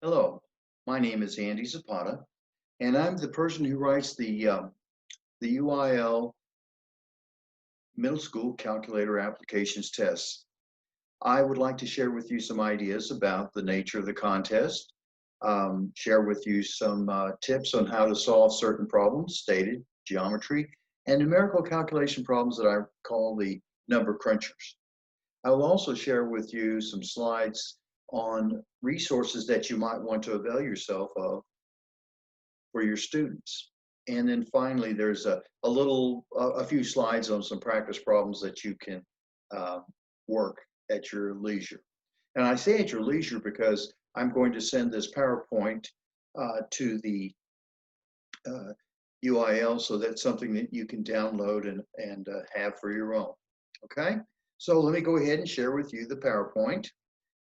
Hello, my name is Andy Zapata, and I'm the person who writes the UIL Middle School Calculator Applications tests. I would like to share with you some ideas about the nature of the contest, share with you some tips on how to solve certain problems, stated, geometry, and numerical calculation problems that I call the number crunchers. I will also share with you some slides on resources that you might want to avail yourself of for your students. And then finally, there's a few slides on some practice problems that you can uh, work at your leisure. And I say at your leisure because I'm going to send this PowerPoint to the UIL, so that's something that you can download and have for your own. Okay, so let me go ahead and share with you the PowerPoint,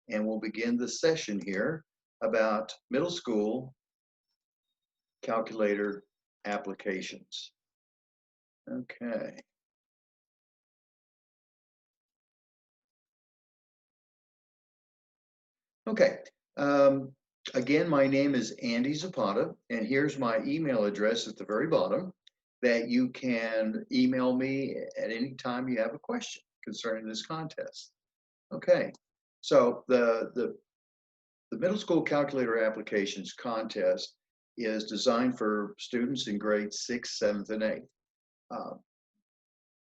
and we'll begin the session here about middle school calculator applications. Okay. Okay. Again, my name is Andy Zapata, and here's my email address at the very bottom that you can email me at any time you have a question concerning this contest. Okay. So the middle school calculator applications contest is designed for students in grades 6th, 7th, and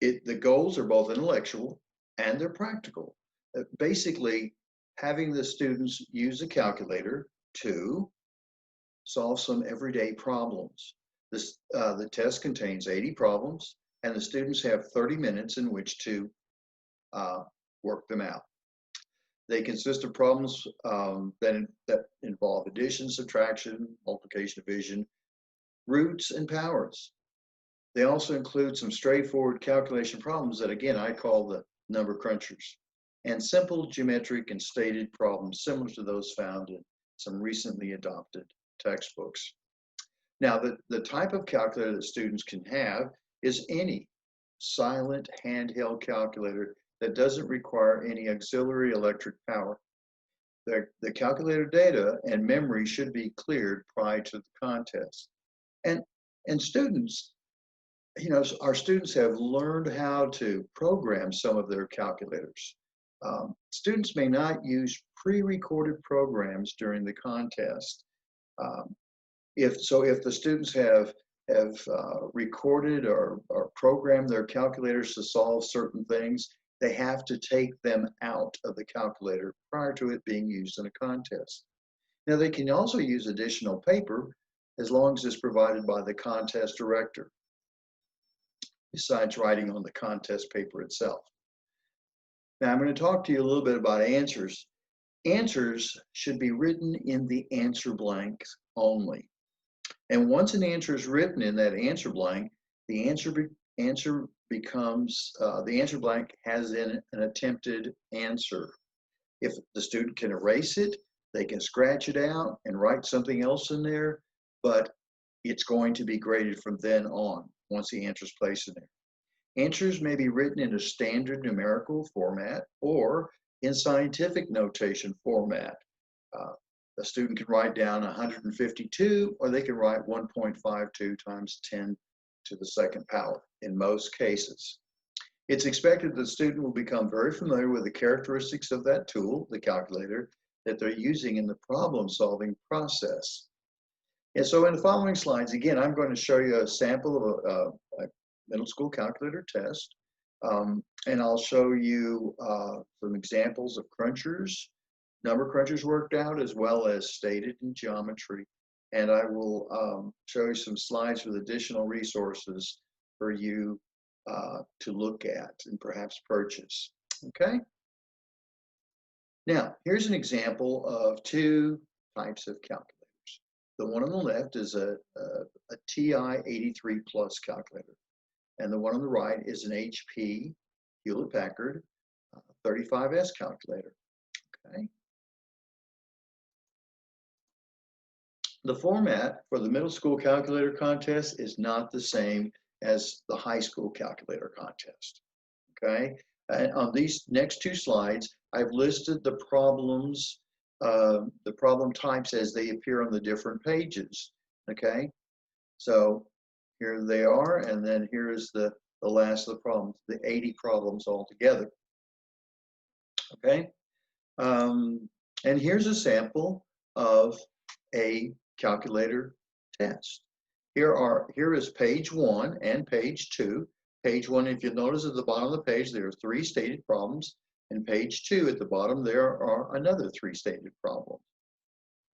8th. The goals are both intellectual and they're practical. Basically, having the students use a calculator to solve some everyday problems. The test contains 80 problems, and the students have 30 minutes in which to work them out. They consist of problems that involve addition, subtraction, multiplication, division, roots, and powers. They also include some straightforward calculation problems that, again, I call the number crunchers, and simple geometric and stated problems similar to those found in some recently adopted textbooks. Now, the type of calculator that students can have is any silent handheld calculator that doesn't require any auxiliary electric power. The calculator data and memory should be cleared prior to the contest. And students, our students have learned how to program some of their calculators. Students may not use pre-recorded programs during the contest. If the students have recorded or programmed their calculators to solve certain things, they have to take them out of the calculator prior to it being used in a contest. Now, they can also use additional paper as long as it's provided by the contest director, besides writing on the contest paper itself. Now, I'm going to talk to you a little bit about answers. Answers should be written in the answer blanks only. And once an answer is written in that answer blank, the answer blank has in an attempted answer. If the student can erase it, they can scratch it out and write something else in there, but it's going to be graded from then on once the answer is placed in there. Answers may be written in a standard numerical format or in scientific notation format. A student can write down 152, or they can write 1.52 times 10 to the second power in most cases. It's expected that the student will become very familiar with the characteristics of that tool, the calculator, that they're using in the problem-solving process. And so in the following slides, again, I'm going to show you a sample of a middle school calculator test, and I'll show you some examples of crunchers, number crunchers worked out, as well as stated in geometry. And I will show you some slides with additional resources for you to look at and perhaps purchase. Okay? Now, here's an example of two types of calculators. The one on the left is a TI 83 Plus calculator, and the one on the right is an HP Hewlett-Packard 35S calculator. Okay. The format for the middle school calculator contest is not the same as the high school calculator contest. Okay. And on these next two slides, I've listed the problems the problem types as they appear on the different pages, okay? So here they are, and then here's the last of the problems, the 80 problems altogether, okay? And here's a sample of a calculator test. Here is page 1 and page 2. Page 1, if you notice at the bottom of the page, there are 3 stated problems. And page 2, at the bottom, there are another 3 stated problems.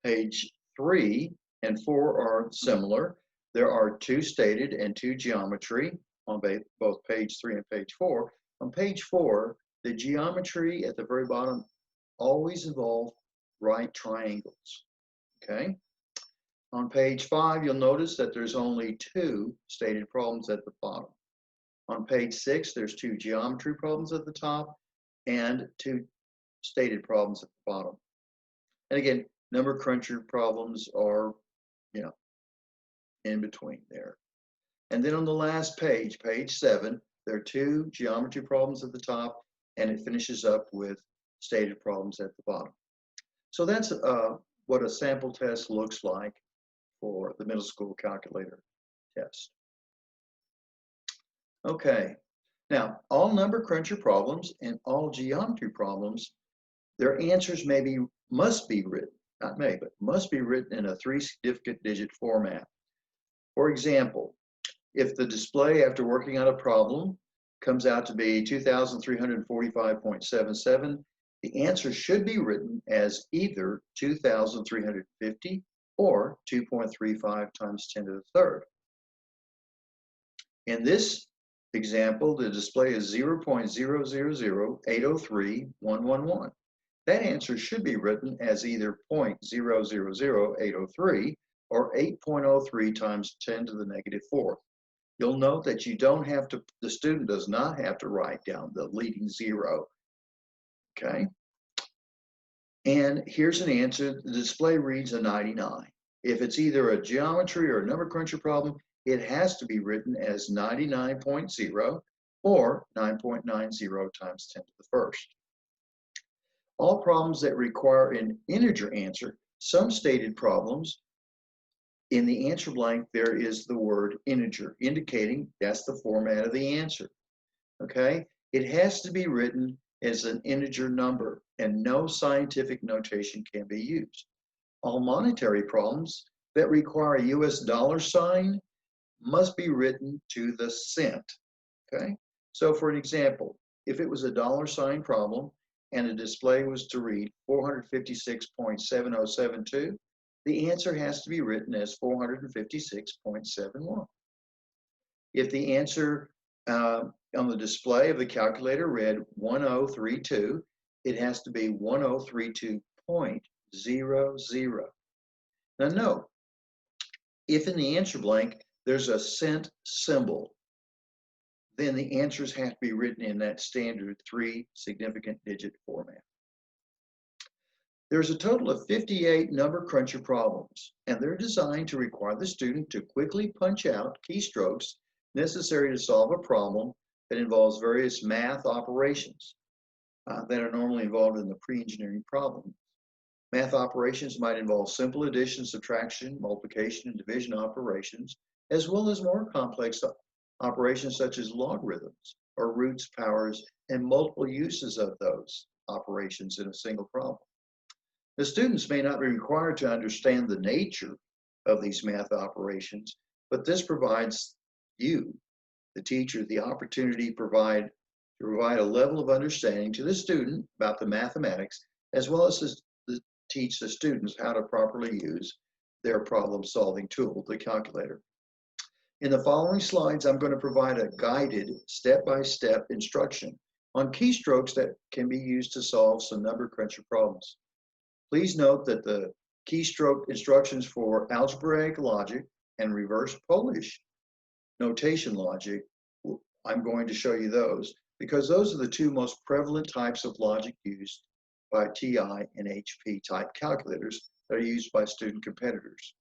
Page 3 and 4 are similar. There are 2 stated and 2 geometry on both page 3 and page 4. On page 4, the geometry at the very bottom always involve right triangles, okay? On page 5, you'll notice that there's only 2 stated problems at the bottom. On page 6, there's 2 geometry problems at the top and 2 stated problems at the bottom. And again, number cruncher problems are, in between there. And then on the last page, page 7, there are 2 geometry problems at the top, and it finishes up with stated problems at the bottom. So that's what a sample test looks like for the middle school calculator test. Okay, now all number cruncher problems and all geometry problems, their answers must be written, not may, but must be written in a 3 significant digit format. For example, if the display after working out a problem comes out to be 2,345.77, the answer should be written as either 2,350 or 2.35 times 10 to the third. In this example, the display is 0.000803,111. That answer should be written as either 0.000803 or 8.03 times 10 to the negative fourth. You'll note that the student does not have to write down the leading zero, okay? And here's an answer. The display reads a 99. If it's either a geometry or a number cruncher problem, it has to be written as 99.0 or 9.90 times 10 to the first. All problems that require an integer answer, some stated problems, in the answer blank, there is the word integer, indicating that's the format of the answer, okay? It has to be written as an integer number, and no scientific notation can be used. All monetary problems that require a US dollar sign must be written to the cent, okay? So for an example, if it was a dollar sign problem and the display was to read 456.7072, the answer has to be written as 456.71. If the answer on the display of the calculator read 1032, it has to be 1032.00. Now note, if in the answer blank there's a cent symbol, then the answers have to be written in that standard 3 significant digit format. There's a total of 58 number cruncher problems, and they're designed to require the student to quickly punch out keystrokes necessary to solve a problem that involves various math operations that are normally involved in the pre-engineering problem. Math operations might involve simple addition, subtraction, multiplication, and division operations, as well as more complex operations such as logarithms or roots, powers, and multiple uses of those operations in a single problem. The students may not be required to understand the nature of these math operations, but this provides you, the teacher, the opportunity to provide a level of understanding to the student about the mathematics, as well as to teach the students how to properly use their problem-solving tool, the calculator. In the following slides, I'm going to provide a guided step-by-step instruction on keystrokes that can be used to solve some number cruncher problems. Please note that the keystroke instructions for algebraic logic and reverse Polish notation logic, I'm going to show you those because those are the 2 most prevalent types of logic used by TI and HP type calculators that are used by student competitors.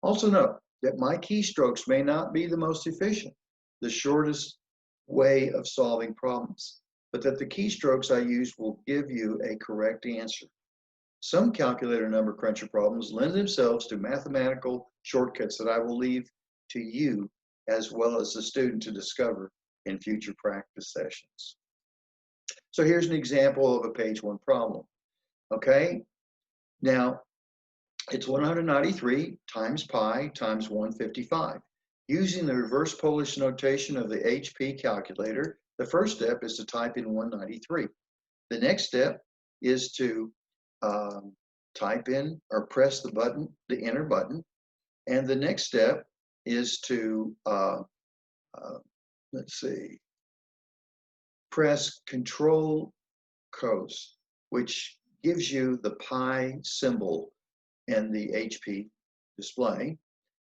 Also note that my keystrokes may not be the most efficient, the shortest way of solving problems, but that the keystrokes I use will give you a correct answer. Some calculator number cruncher problems lend themselves to mathematical shortcuts that I will leave to you as well as the student to discover in future practice sessions. So here's an example of a page 1 problem. Okay, now it's 193 times pi times 155. Using the reverse Polish notation of the HP calculator, the first step is to type in 193. The next step is to type in or press the button, the enter button. And the next step is to, let's see, press Control Cos, which gives you the pi symbol in the HP display,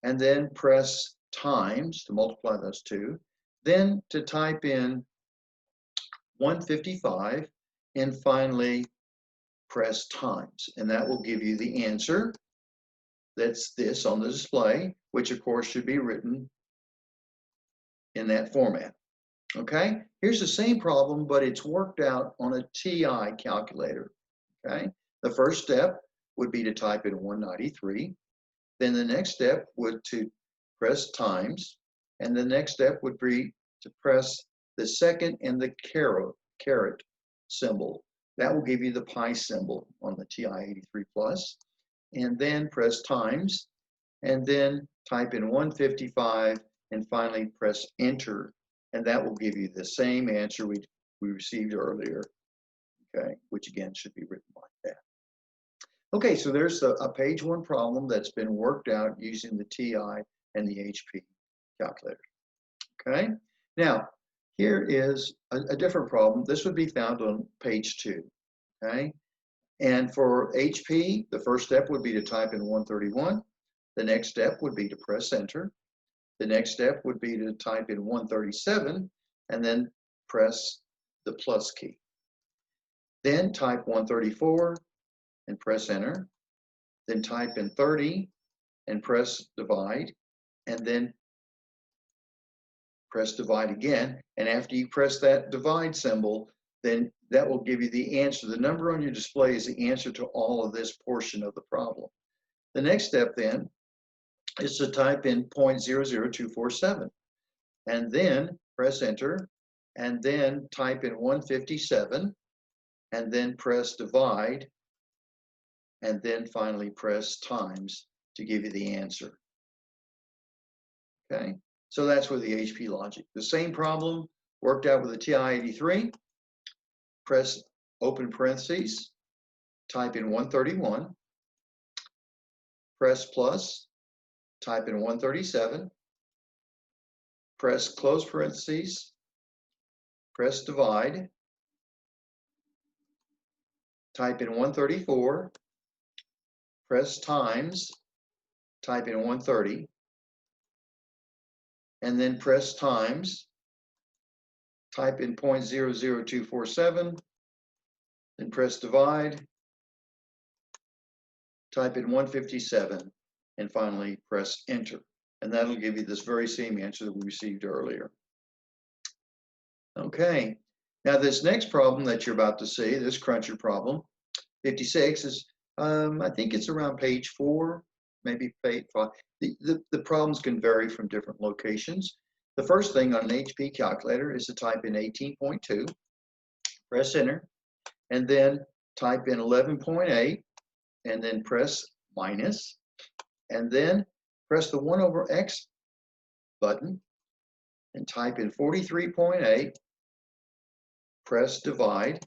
and then press times to multiply those two, then to type in 155, and finally press times, and that will give you the answer. That's this on the display, which of course should be written in that format. Okay, here's the same problem, but it's worked out on a TI calculator. Okay, the first step would be to type in 193. Then the next step would to press times, and the next step would be to press the second and the caret symbol. That will give you the pi symbol on the TI-83 Plus, and then press times, and then type in 155, and finally press enter, and that will give you the same answer we received earlier, okay, which again should be written like that. Okay, so there's a page 1 problem that's been worked out using the TI and the HP calculator. Okay, now here is a different problem. This would be found on page 2. Okay, and for HP, the first step would be to type in 131. The next step would be to press enter. The next step would be to type in 137 and then press the plus key. Then type 134 and press enter. Then type in 30 and press divide, and then press divide again. And after you press that divide symbol, then that will give you the answer. The number on your display is the answer to all of this portion of the problem. The next step then is to type in 0.00247 and then press enter, and then type in 157 and then press divide, and then finally press times to give you the answer. Okay, so that's with the HP logic. The same problem worked out with the TI-83. Press open parentheses, type in 131, press plus, type in 137, press close parentheses, press divide, type in 134, press times, type in 130, and then press times, type in 0.00247, then press divide, type in 157, and finally press enter. And that'll give you this very same answer that we received earlier. Okay, now this next problem that you're about to see, this cruncher problem, 56, is, I think it's around page 4, maybe page 5. The problems can vary from different locations. The first thing on an HP calculator is to type in 18.2, press enter, and then type in 11.8, and then press minus, and then press the 1 over X button, and type in 43.8, press divide,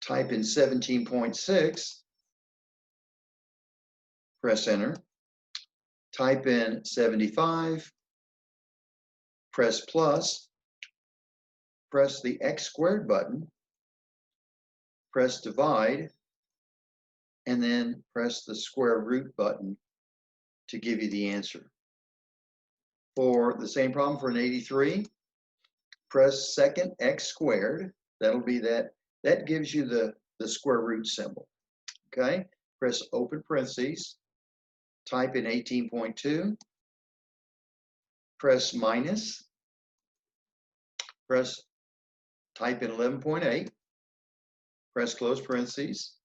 type in 17.6, press enter, type in 75, press plus, press the X squared button, press divide, and then press the square root button to give you the answer. For the same problem for an 83, press second X squared. That'll be that gives you the square root symbol. Okay, press open parentheses, type in 18.2, press minus, type in 11.8, press close parentheses,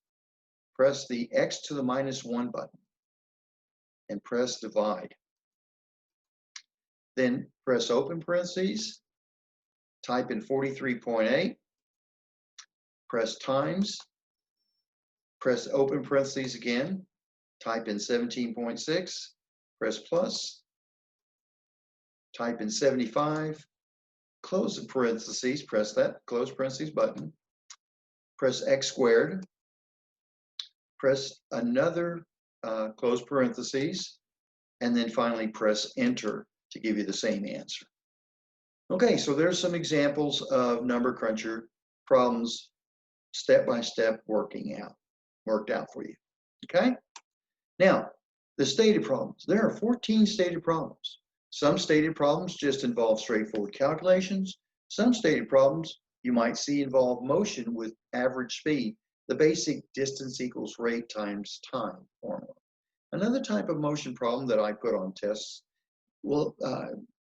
press the x to the -1 button and press divide. Then press open parentheses, type in 43.8, press times, press open parentheses again, type in 17.6, press plus, type in 75, close the parentheses, press that close parentheses button, press x squared, press another close parentheses, and then finally press enter to give you the same answer. Okay, so there's some examples of number cruncher problems, step by step worked out for you. Okay, now the stated problems. There are 14 stated problems. Some stated problems just involve straightforward calculations. Some stated problems you might see involve motion with average speed, the basic distance equals rate times time formula. Another type of motion problem that I put on tests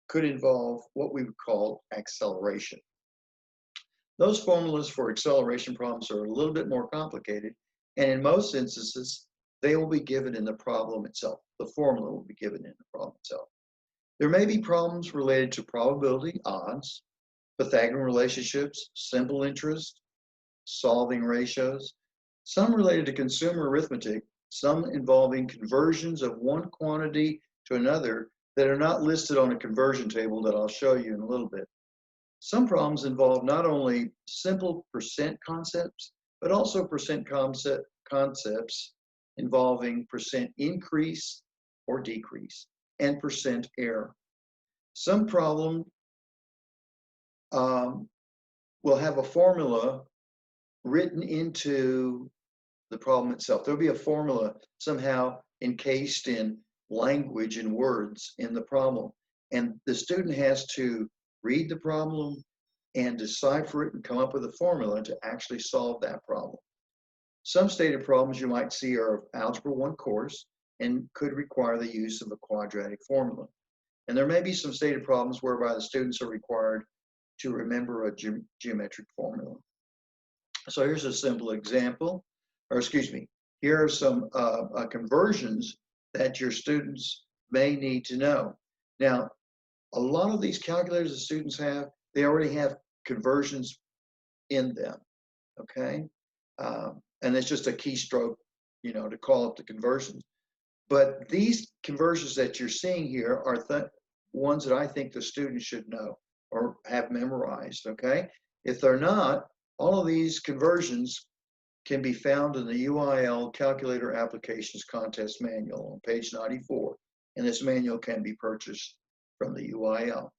could involve what we would call acceleration. Those formulas for acceleration problems are a little bit more complicated, and in most instances, they will be given in the problem itself. The formula will be given in the problem itself. There may be problems related to probability, odds, Pythagorean relationships, simple interest, solving ratios, some related to consumer arithmetic, some involving conversions of one quantity to another that are not listed on a conversion table that I'll show you in a little bit. Some problems involve not only simple percent concepts, but also percent concepts involving percent increase or decrease and percent error. Some problem will have a formula written into the problem itself. There'll be a formula somehow encased in language and words in the problem. And the student has to read the problem and decipher it and come up with a formula to actually solve that problem. Some stated problems you might see are of Algebra 1 course and could require the use of a quadratic formula. And there may be some stated problems whereby the students are required to remember a geometric formula. So here's a simple example, or excuse me, here are some conversions that your students may need to know. Now, a lot of these calculators the students have, they already have conversions in them, okay? And it's just a keystroke, you know, to call up the conversions. But these conversions that you're seeing here are ones that I think the students should know or have memorized, okay? If they're not, all of these conversions can be found in the UIL Calculator Applications Contest Manual on page 94. And this manual can be purchased from the UIL.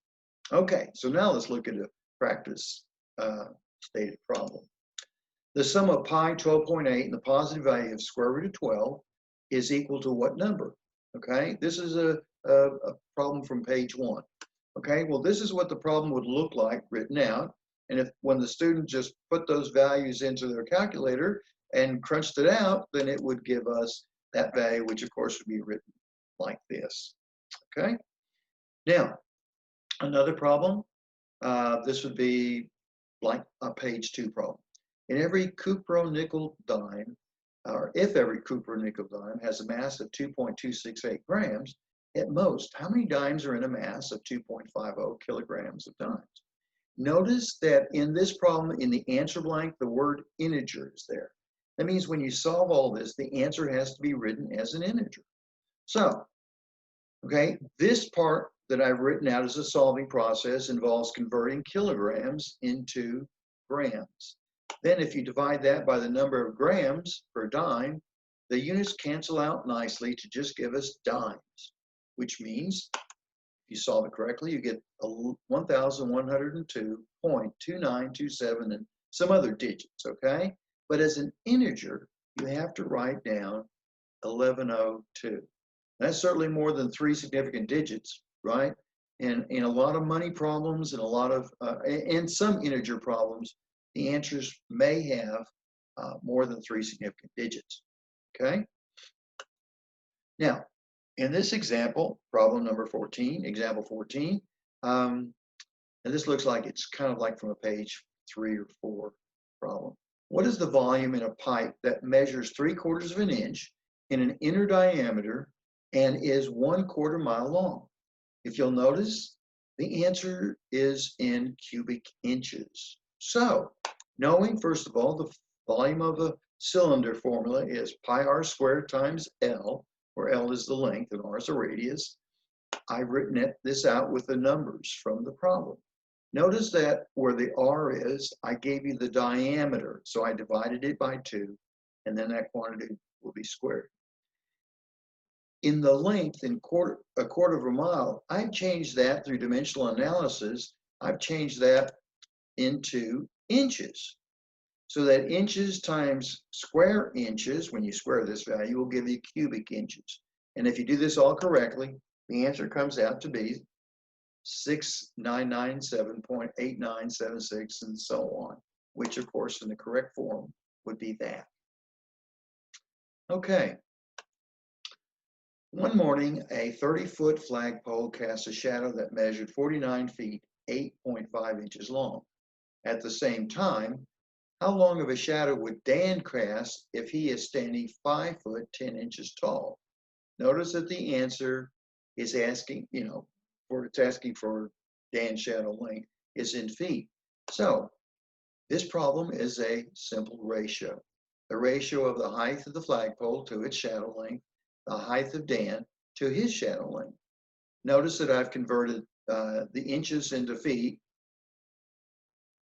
Okay, so now let's look at a practice stated problem. The sum of pi 12.8 and the positive value of square root of 12 is equal to what number? Okay, this is a problem from page 1. Okay, well, this is what the problem would look like written out. And if when the student just put those values into their calculator and crunched it out, then it would give us that value, which of course would be written like this. Okay, now another problem, this would be like a page 2 problem. In every cupro-nickel dime, or if every cupro-nickel dime has a mass of 2.268 grams, at most, how many dimes are in a mass of 2.50 kilograms of dimes? Notice that in this problem, in the answer blank, the word integer is there. That means when you solve all this, the answer has to be written as an integer. So, okay, this part that I've written out as a solving process involves converting kilograms into grams. Then if you divide that by the number of grams per dime, the units cancel out nicely to just give us dimes, which means if you solve it correctly, you get 1,102.2927 and some other digits, okay? But as an integer, you have to write down 1102. That's certainly more than 3 significant digits, right? And in a lot of money problems and a lot of, and some integer problems, the answers may have more than 3 significant digits, okay? Now, in this example, problem number 14, example 14, and this looks like it's kind of like from a page 3 or 4 problem. What is the volume in a pipe that measures 3/4 of an inch in an inner diameter and is 1/4 mile long? If you'll notice, the answer is in cubic inches. So, knowing first of all the volume of a cylinder formula is pi r squared times L, where L is the length and R is the radius, I've written this out with the numbers from the problem. Notice that where the R is, I gave you the diameter, so I divided it by 2, and then that quantity will be squared. In the length, in a quarter of a mile, I've changed that through dimensional analysis. I've changed that into inches. So that inches times square inches, when you square this value, will give you cubic inches. And if you do this all correctly, the answer comes out to be 6997.8976 and so on, which of course in the correct form would be that. Okay. One morning, a 30-foot flagpole cast a shadow that measured 49 feet, 8.5 inches long. At the same time, how long of a shadow would Dan cast if he is standing 5 foot, 10 inches tall? Notice that the answer is asking, it's asking for Dan's shadow length is in feet. So this problem is a simple ratio. The ratio of the height of the flagpole to its shadow length, the height of Dan to his shadow length. Notice that I've converted the inches into feet,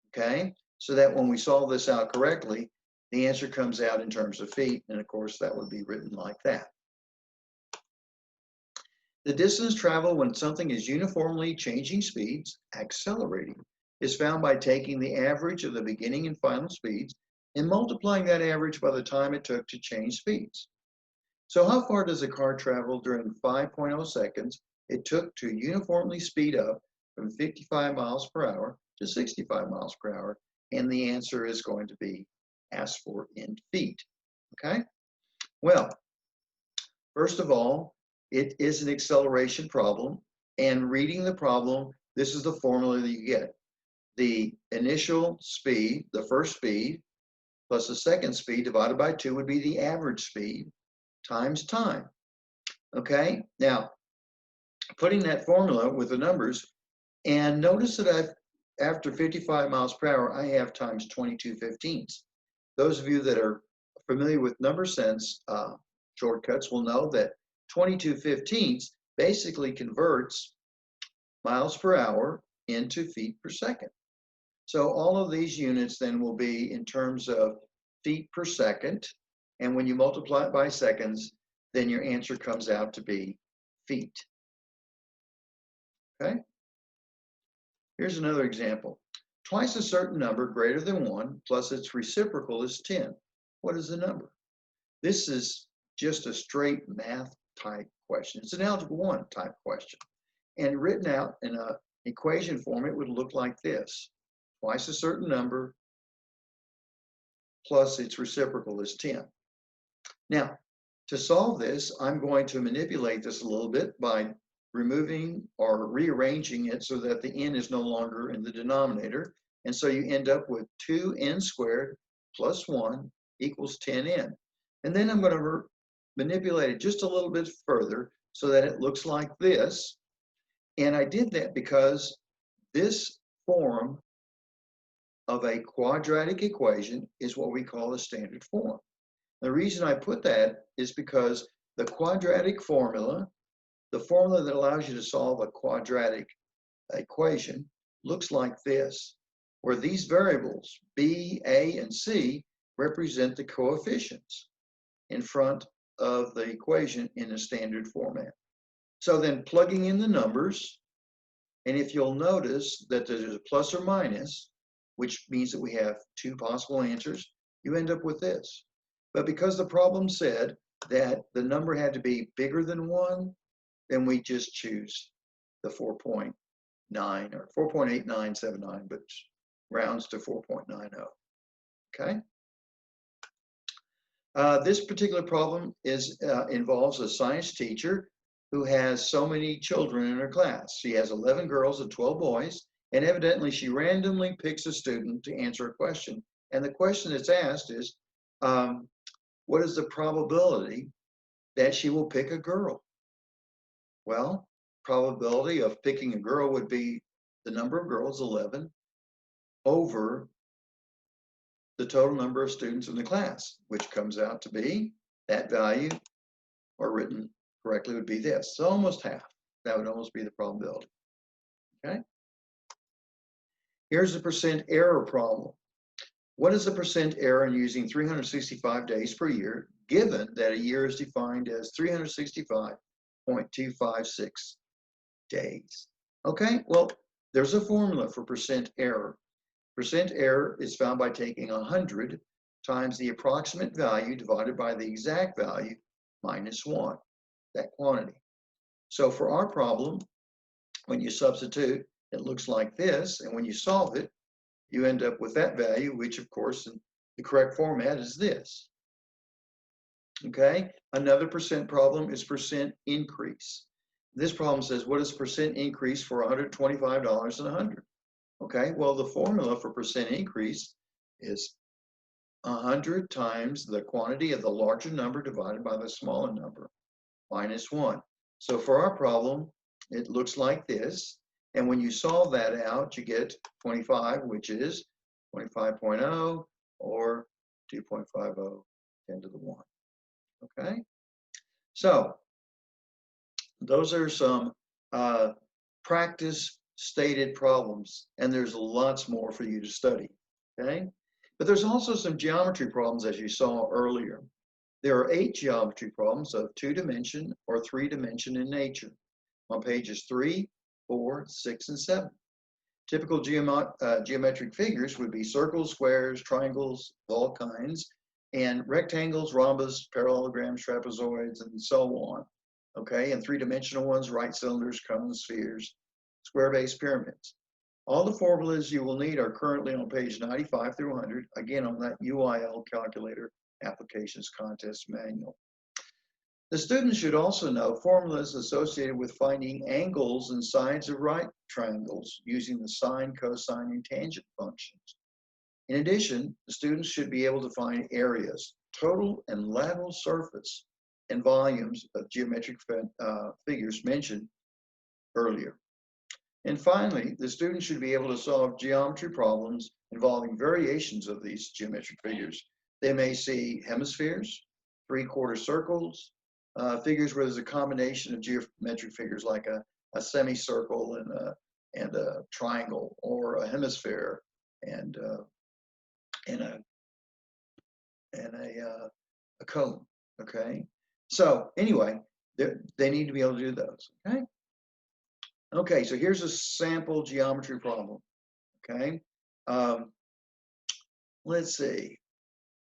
okay? So that when we solve this out correctly, the answer comes out in terms of feet, and of course that would be written like that. The distance traveled when something is uniformly changing speeds, accelerating, is found by taking the average of the beginning and final speeds and multiplying that average by the time it took to change speeds. So how far does a car travel during 5.0 seconds it took to uniformly speed up from 55 miles per hour to 65 miles per hour? And the answer is going to be asked for in feet, okay? Well, first of all, it is an acceleration problem, and reading the problem, this is the formula that you get. The initial speed, the first speed, plus the second speed divided by 2 would be the average speed times time. Okay, now putting that formula with the numbers, and notice that after 55 miles per hour, I have times 22/15. Those of you that are familiar with number sense shortcuts will know that 22/15 basically converts miles per hour into feet per second. So all of these units then will be in terms of feet per second. And when you multiply it by seconds, then your answer comes out to be feet. Okay? Here's another example. Twice a certain number greater than 1 plus its reciprocal is 10. What is the number? This is just a straight math type question. It's an algebra 1 type question. And written out in an equation form, it would look like this. Twice a certain number plus its reciprocal is 10. Now, to solve this, I'm going to manipulate this a little bit by removing or rearranging it so that the n is no longer in the denominator. And so you end up with 2n squared plus 1 equals 10n. And then I'm going to manipulate it just a little bit further so that it looks like this. And I did that because this form of a quadratic equation is what we call a standard form. The reason I put that is because the quadratic formula, the formula that allows you to solve a quadratic equation, looks like this, where these variables, b, a, and c, represent the coefficients in front of the equation in a standard format. So then plugging in the numbers, and if you'll notice that there's a plus or minus, which means that we have 2 possible answers, you end up with this. But because the problem said that the number had to be bigger than 1, then we just choose the 4.9 or 4.8979, but rounds to 4.90. Okay? This particular problem involves a science teacher who has so many children in her class. She has 11 girls and 12 boys, and evidently she randomly picks a student to answer a question And the question that's asked is, what is the probability that she will pick a girl? Well, probability of picking a girl would be the number of girls, 11, over the total number of students in the class, which comes out to be that value, or written correctly, would be this. So almost half. That would almost be the probability. Okay. Here's the percent error problem. What is the percent error in using 365 days per year, given that a year is defined as 365.256 days? Okay, well, there's a formula for percent error. Percent error is found by taking 100 times the approximate value divided by the exact value minus 1, that quantity. So for our problem, when you substitute, it looks like this, and when you solve it, you end up with that value, which of course in the correct format is this. Okay, another percent problem is percent increase. This problem says, what is percent increase for $125 and 100? Okay, well, the formula for percent increase is 100 times the quantity of the larger number divided by the smaller number, minus 1. So for our problem, it looks like this. And when you solve that out, you get 25, which is 25.0 or 2.50, 10 to the 1. Okay? So those are some practice stated problems, and there's lots more for you to study. Okay? But there's also some geometry problems, as you saw earlier. There are 8 geometry problems of 2-dimension or 3-dimension in nature on pages 3, 4, 6, and 7. Typical geometric figures would be circles, squares, triangles of all kinds, and rectangles, rhombus, parallelograms, trapezoids, and so on. Okay, and 3-dimensional ones, right cylinders, cone spheres, square-based pyramids. All the formulas you will need are currently on page 95 through 100, again on that UIL calculator applications contest manual. The students should also know formulas associated with finding angles and sides of right triangles using the sine, cosine, and tangent functions. In addition, the students should be able to find areas, total and lateral surface, and volumes of geometric figures mentioned earlier. And finally, the students should be able to solve geometry problems involving variations of these geometric figures. They may see hemispheres, 3/4 circles, figures where there's a combination of geometric figures like a semicircle and a triangle, or a hemisphere and a cone. Okay, so anyway, they need to be able to do those. Okay. Okay, so here's a sample geometry problem. Okay, let's see.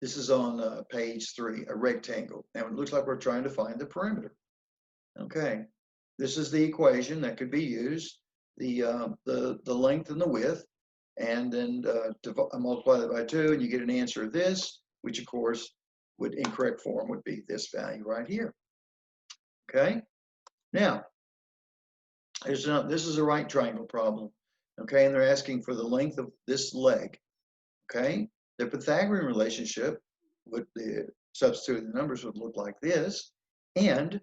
This is on page 3, a rectangle. Now it looks like we're trying to find the perimeter. Okay, this is the equation that could be used, the length and the width, and then multiply that by 2, and you get an answer of this, which of course would, in correct form, would be this value right here. Okay, now this is a right triangle problem. Okay, and they're asking for the length of this leg. Okay, the Pythagorean relationship with the substituting the numbers would look like this, and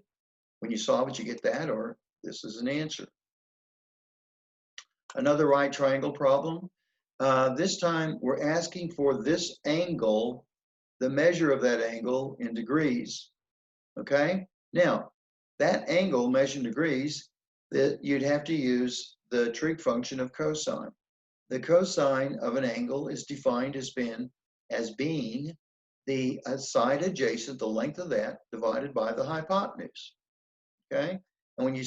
when you solve it, you get that, or this is an answer. Another right triangle problem. This time we're asking for this angle, the measure of that angle in degrees. Okay, now that angle measured in degrees, that you'd have to use the trig function of cosine. The cosine of an angle is defined as being the side adjacent, the length of that, divided by the hypotenuse. Okay, and when you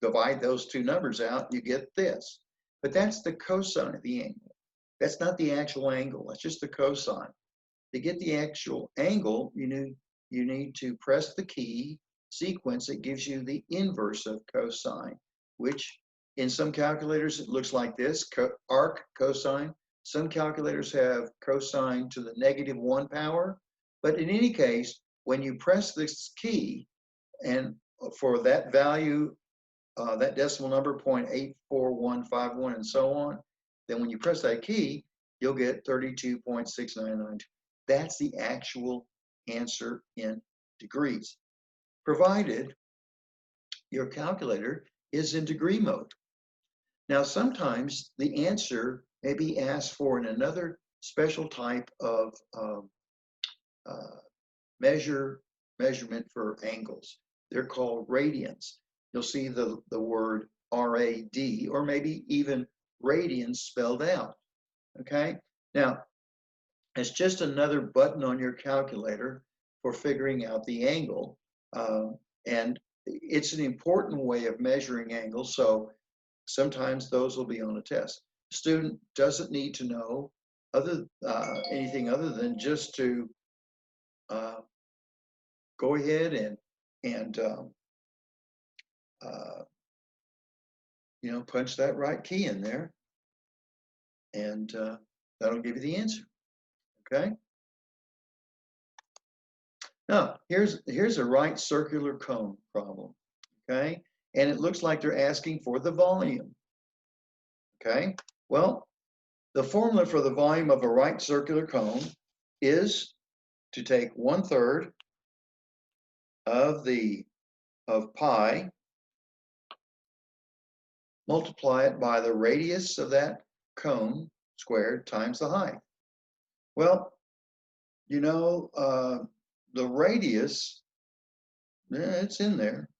divide those two numbers out, you get this. But that's the cosine of the angle. That's not the actual angle. That's just the cosine. To get the actual angle, you need to press the key sequence that gives you the inverse of cosine, which in some calculators it looks like this, arc cosine. Some calculators have cosine to the -1 power, but in any case, when you press this key, and for that value, that decimal number 0.84151 and so on, then when you press that key, you'll get 32.6992. That's the actual answer in degrees, provided your calculator is in degree mode. Now, sometimes the answer may be asked for in another special type of uh, measurement for angles. They're called radians. You'll see the word RAD, or maybe even radians spelled out. Okay? Now, it's just another button on your calculator for figuring out the angle. And it's an important way of measuring angles, so sometimes those will be on a test. The student doesn't need to know anything other than just to go ahead and punch that right key in there, and that'll give you the answer. Okay. Now here's a right circular cone problem. Okay, and it looks like they're asking for the volume. Okay. Well, the formula for the volume of a right circular cone is to take 1/3 of pi, multiply it by the radius of that cone squared times the height. Well, the radius, it's in there.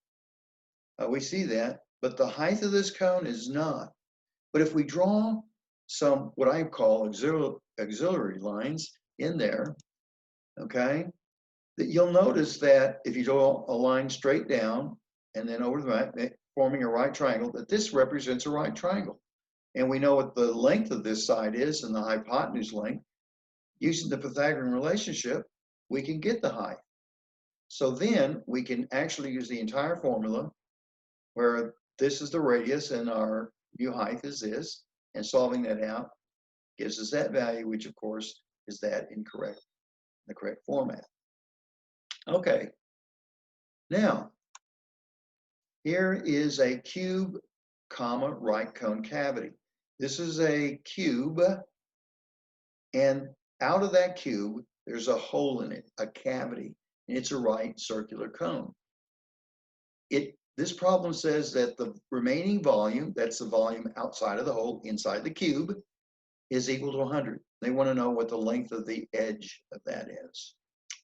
We see that, but the height of this cone is not. But if we draw some, what I call auxiliary lines in there, okay, that you'll notice that if you draw a line straight down and then over the right, forming a right triangle, that this represents a right triangle. And we know what the length of this side is and the hypotenuse length. Using the Pythagorean relationship, we can get the height. So then we can actually use the entire formula where this is the radius and our new height is this, and solving that out gives us that value, which of course is that the correct format. Okay, now here is a cube, right cone cavity. This is a cube, and out of that cube, there's a hole in it, a cavity, and it's a right circular cone. This problem says that the remaining volume, that's the volume outside of the hole, inside the cube, is equal to 100. They want to know what the length of the edge of that is.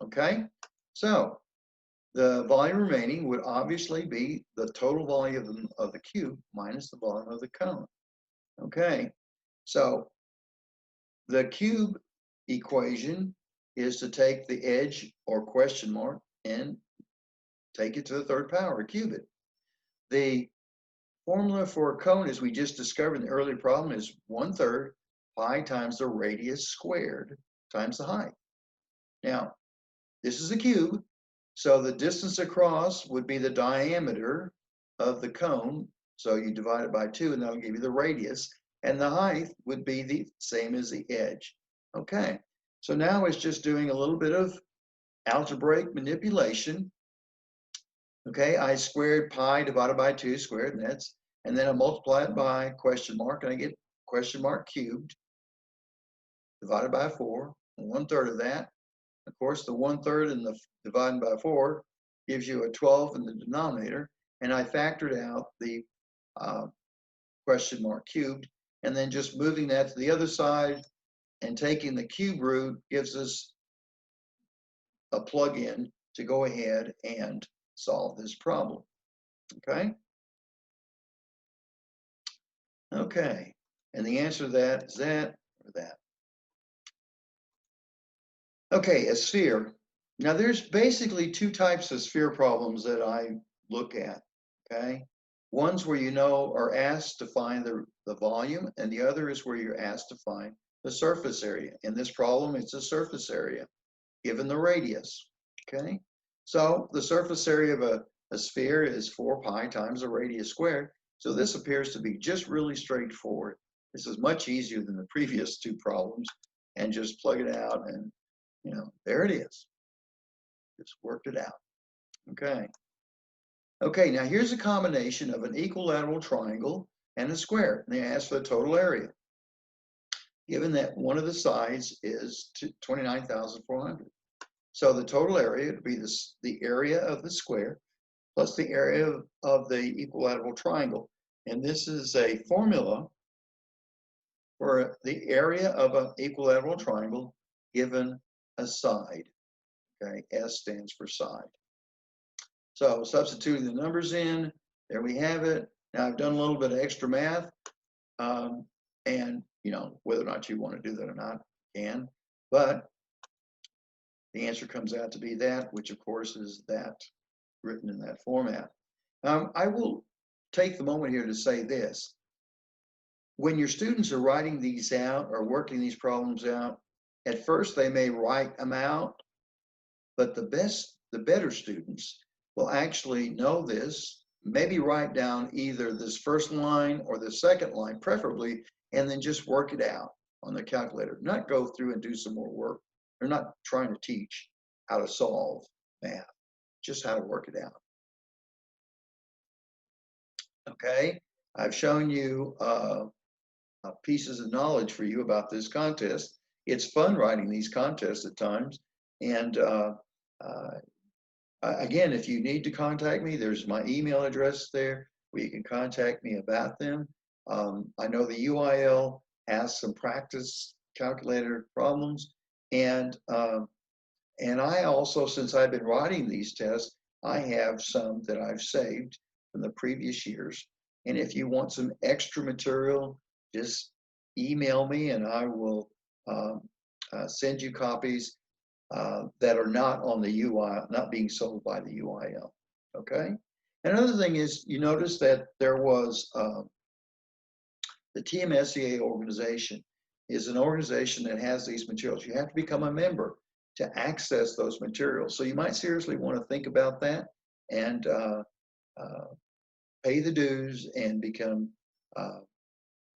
Okay, so the volume remaining would obviously be the total volume of the cube minus the volume of the cone. Okay, so the cube equation is to take the edge or question mark and take it to the third power, cube it. The formula for a cone, as we just discovered in the earlier problem, is 1/3 pi times the radius squared times the height. Now, this is a cube, so the distance across would be the diameter of the cone. So you divide it by 2, and that'll give you the radius. And the height would be the same as the edge. Okay, so now it's just doing a little bit of algebraic manipulation. Okay, I squared pi divided by 2 squared, and then I multiply it by question mark, and I get question mark cubed divided by 4, and 1/3 of that. Of course, the 1/3 and the divided by 4 gives you a 12 in the denominator, and I factored out the question mark cubed, and then just moving that to the other side and taking the cube root gives us a plug-in to go ahead and solve this problem. Okay? Okay, and the answer to that is that or that. Okay, a sphere. Now there's basically two types of sphere problems that I look at, okay? One's where are asked to find the volume, and the other is where you're asked to find the surface area. In this problem, it's a surface area, given the radius, okay? So the surface area of a sphere is 4 pi times the radius squared. So this appears to be just really straightforward. This is much easier than the previous two problems, and just plug it out and there it is. Just worked it out. Okay. Okay, now here's a combination of an equilateral triangle and a square. And they ask for the total area. given that one of the sides is 29,400. So the total area would be this, the area of the square plus the area of the equilateral triangle. And this is a formula for the area of an equilateral triangle given a side. Okay, S stands for side. So substituting the numbers in, there we have it. Now I've done a little bit of extra math, and you know, whether or not you want to do that or not, you can. But the answer comes out to be that, which of course is that written in that format. I will take the moment here to say this. When your students are writing these out or working these problems out, at first they may write them out, but the better students will actually know this, maybe write down either this first line or the second line, preferably, and then just work it out on the calculator, not go through and do some more work. They're not trying to teach how to solve math, just how to work it out. Okay, I've shown you pieces of knowledge for you about this contest. It's fun writing these contests at times. And again, if you need to contact me, there's my email address there where you can contact me about them. I know the UIL has some practice calculator problems. And I also, since I've been writing these tests, I have some that I've saved from the previous years. And if you want some extra material, just email me and I will send you copies that are not on the UIL, not being sold by the UIL. Okay. Another thing is, you notice that there was the TMSCA organization is an organization that has these materials. You have to become a member to access those materials. So you might seriously want to think about that and pay the dues and become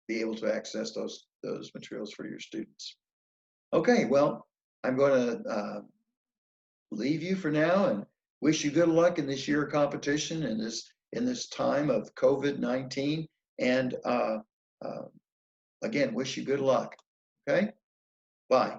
be able to access those materials for your students. Okay, well, I'm going to leave you for now and wish you good luck in this year of competition and in this time of COVID-19. And again, wish you good luck. Okay, bye.